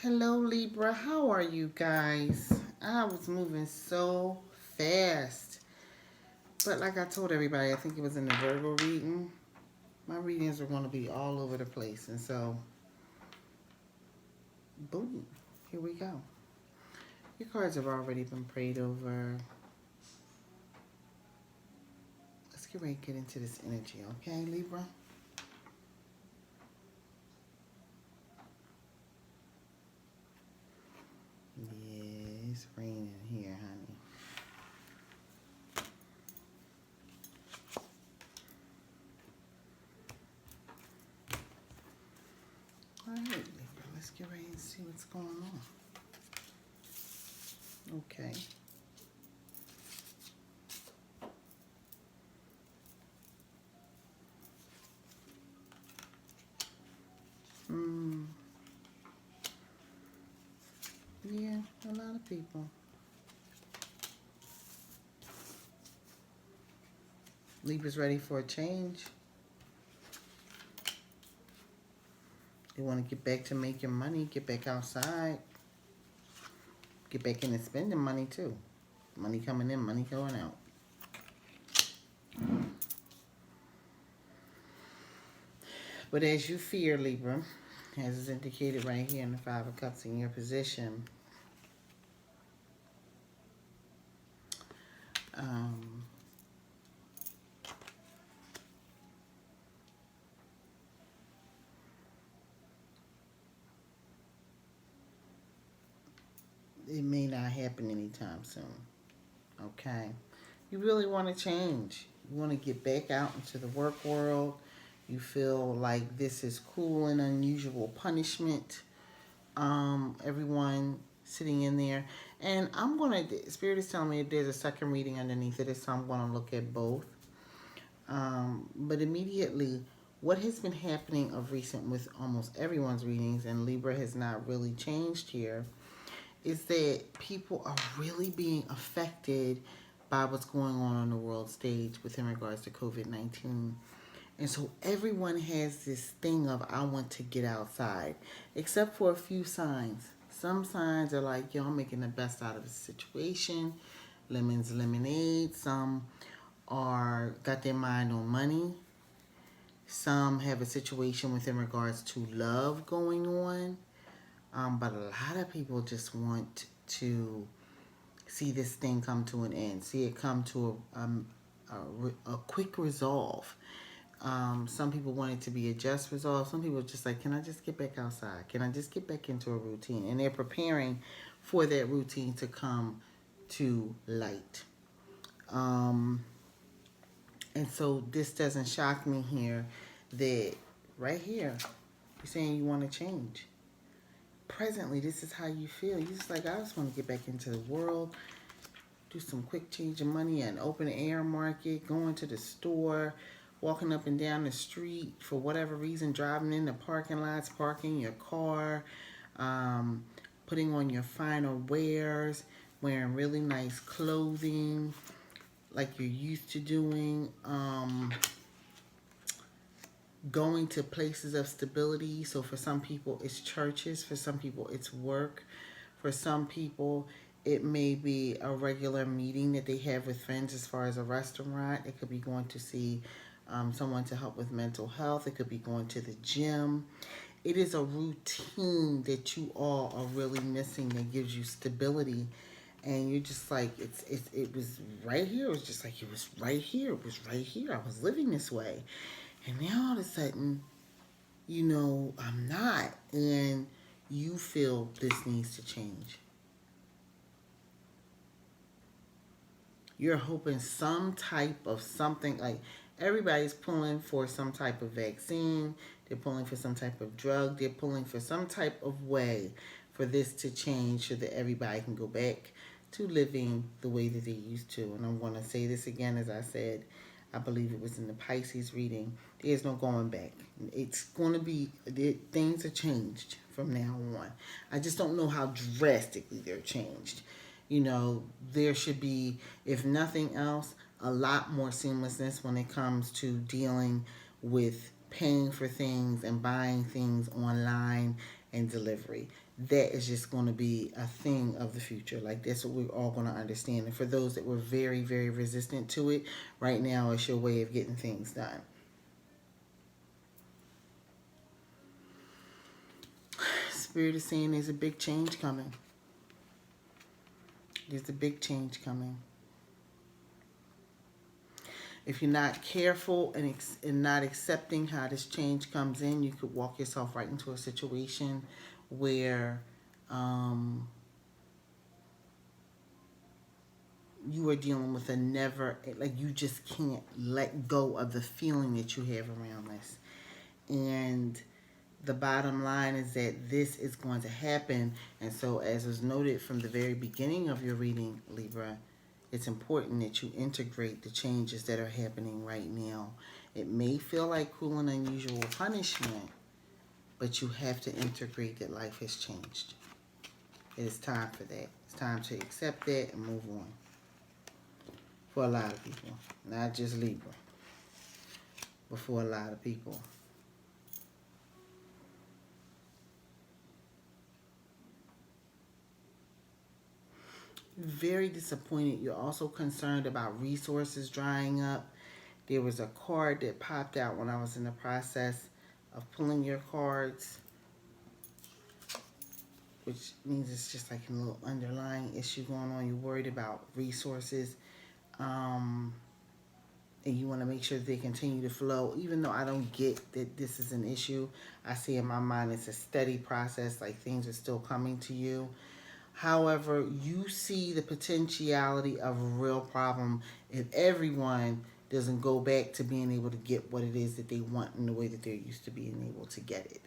Hello, Libra. How are you guys? I was moving so fast. But like I told everybody, I think it was in the Virgo reading. My readings are going to be all over the place. And so, boom, here we go. Your cards have already been prayed over. Let's get ready to get into this energy, okay, Libra? Yeah, it's raining here, honey. All right, Libra, let's get ready and see what's going on. Okay. Hmm. Yeah, a lot of people. Libra's ready for a change. They want to get back to making money, get back outside, get back into spending money too. Money coming in, money going out. But as you fear, Libra, as is indicated right here in the Five of Cups in your position, um, it may not happen anytime soon. Okay? You really want to change. You want to get back out into the work world. You feel like this is cool and unusual punishment. Everyone sitting in there. And I'm going to, Spirit is telling me if there's a second reading underneath it, so I'm going to look at both. But immediately, what has been happening of recent with almost everyone's readings, and Libra has not really changed here, is that people are really being affected by what's going on the world stage within regards to COVID-19. And so everyone has this thing of, I want to get outside, except for a few signs. Some signs are like, yo, I'm making the best out of the situation. Lemons, lemonade. Some are got their mind on money. Some have a situation within regards to love going on. But a lot of people just want to see this thing come to an end, see it come to a quick resolve. Some people want it to be a just resolve. Some people are just like, can I just get back outside? Can I just get back into a routine? And they're preparing for that routine to come to light. Um, and so this doesn't shock me here that right here, you're saying you want to change. Presently, this is how you feel. You just like, I just want to get back into the world, do some quick change of money at an open air market, going to the store, walking up and down the street for whatever reason, driving in the parking lots, parking your car, um, putting on your finer wares, wearing really nice clothing like you're used to doing, going to places of stability. So for some people, it's churches. For some people, it's work. For some people, it may be a regular meeting that they have with friends as far as a restaurant. It could be going to see someone to help with mental health. It could be going to the gym. It is a routine that you all are really missing that gives you stability. And you're just like, it was right here. It was just like, it was right here. It was right here. I was living this way. And now all of a sudden, I'm not. And you feel this needs to change. You're hoping some type of something, like everybody's pulling for some type of vaccine, they're pulling for some type of drug, they're pulling for some type of way for this to change so that everybody can go back to living the way that they used to. And I'm going to say this again, as I said, I believe it was in the Pisces reading. There's no going back. It's going to be, things are changed from now on. I just don't know how drastically they're changed. There should be, if nothing else, a lot more seamlessness when it comes to dealing with paying for things and buying things online and delivery. That is just going to be a thing of the future. Like, that's what we're all going to understand. And for those that were very, very resistant to it, right now it's your way of getting things done. Spirit is saying there's a big change coming. There's a big change coming. If you're not careful and not accepting how this change comes in, you could walk yourself right into a situation where you are dealing with a never, like, you just can't let go of the feeling that you have around this. And the bottom line is that this is going to happen. And so, as was noted from the very beginning of your reading, Libra, it's important that you integrate the changes that are happening right now. It may feel like cruel and unusual punishment, but you have to integrate that life has changed. It is time for that. It's time to accept that and move on. For a lot of people. Not just Libra, but for a lot of people. Very disappointed. You're also concerned about resources drying up. There was a card that popped out when I was in the process of pulling your cards, which means it's just like a little underlying issue going on. You're worried about resources, and you want to make sure that they continue to flow. Even though I don't get that this is an issue, I see in my mind it's a steady process, like things are still coming to you. However, you see the potentiality of a real problem if everyone doesn't go back to being able to get what it is that they want in the way that they're used to being able to get it.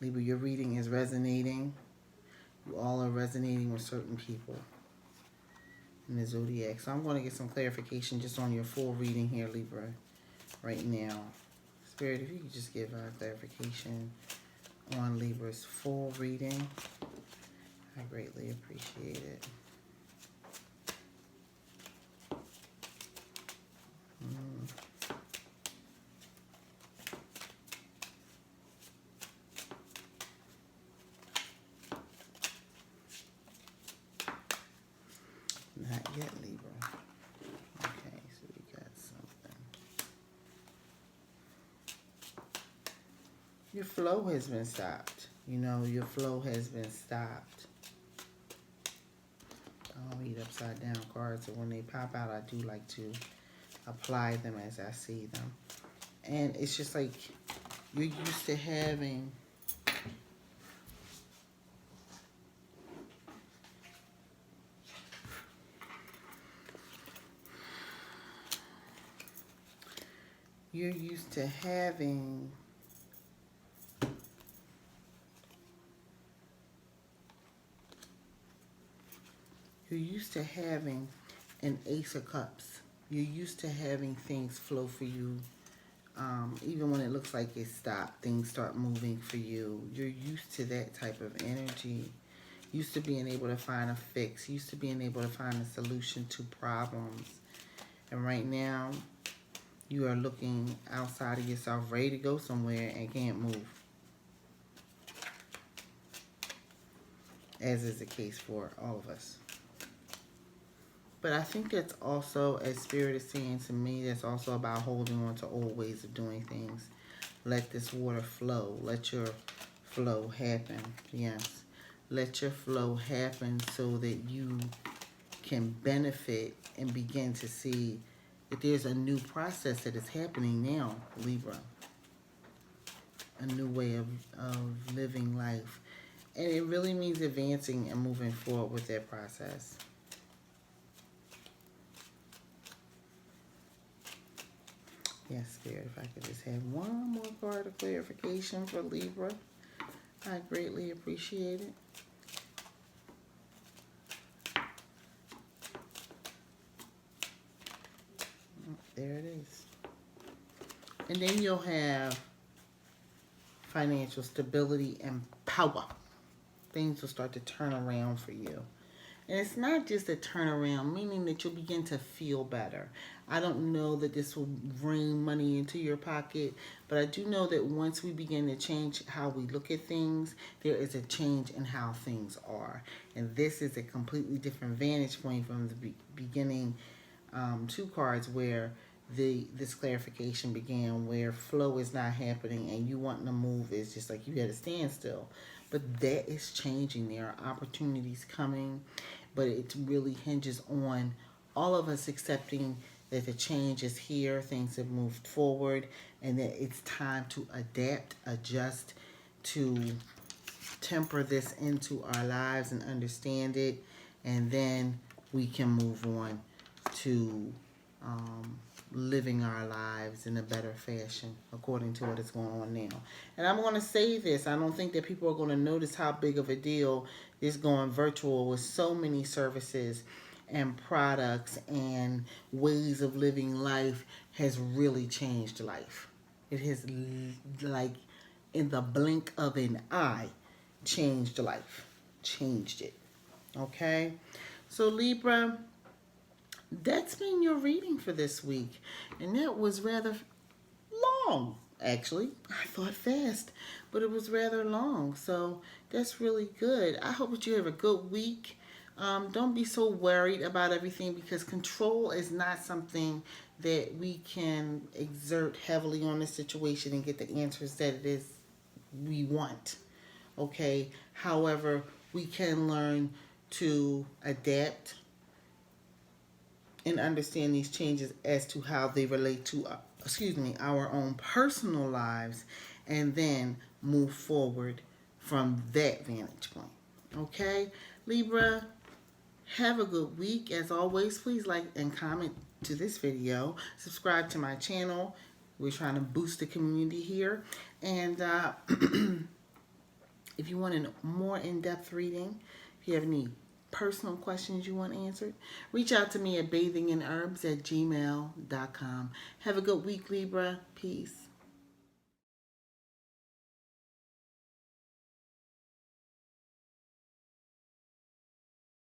Libra, your reading is resonating. You all are resonating with certain people in the zodiac. So I'm going to get some clarification just on your full reading here, Libra, right now. Spirit, if you could just give clarification on Libra's full reading, I greatly appreciate it. Not yet, Libra. Okay, so we got something. Your flow has been stopped. You know, your flow has been stopped. I don't read upside down cards, so when they pop out, I do like to apply them as I see them. And it's just like you're used to having you're used to having an Ace of Cups. You're used to having things flow for you. Even when it looks like it stopped, things start moving for you. You're used to that type of energy. Used to being able to find a fix. Used to being able to find a solution to problems. And right now, you are looking outside of yourself, ready to go somewhere and can't move. As is the case for all of us. But I think that's also, as Spirit is saying to me, that's also about holding on to old ways of doing things. Let this water flow. Let your flow happen. Yes. Let your flow happen so that you can benefit and begin to see that there's a new process that is happening now, Libra. A new way of living life. And it really means advancing and moving forward with that process. Yes, Spirit, if I could just have one more card of clarification for Libra, I greatly appreciate it. There it is. And then you'll have financial stability and power. Things will start to turn around for you. And it's not just a turnaround, meaning that you'll begin to feel better. I don't know that this will bring money into your pocket, but I do know that once we begin to change how we look at things, there is a change in how things are. And this is a completely different vantage point from the beginning two cards where this clarification began, where flow is not happening and you wanting to move is just like you had a standstill. But that is changing. There are opportunities coming, but it really hinges on all of us accepting that the change is here, things have moved forward, and that it's time to adapt, adjust, to temper this into our lives and understand it, and then we can move on to living our lives in a better fashion according to what is going on now. And I'm going to say this, I don't think that people are going to notice how big of a deal this going virtual with so many services and products and ways of living life has really changed life. It has, like, in the blink of an eye, changed life. Changed it. Okay? So, Libra, that's been your reading for this week. And that was rather long, actually. I thought fast, but it was rather long. So that's really good. I hope that you have a good week. Don't be so worried about everything, because control is not something that we can exert heavily on the situation and get the answers that it is we want. Okay? However, we can learn to adapt and understand these changes as to how they relate to our own personal lives, and then move forward from that vantage point. Okay, Libra, have a good week. As always, please like and comment to this video, subscribe to my channel. We're trying to boost the community here, and if you want a more in-depth reading, if you have any personal questions you want answered, reach out to me at bathinginerbs@gmail.com. Have a good week, Libra. Peace.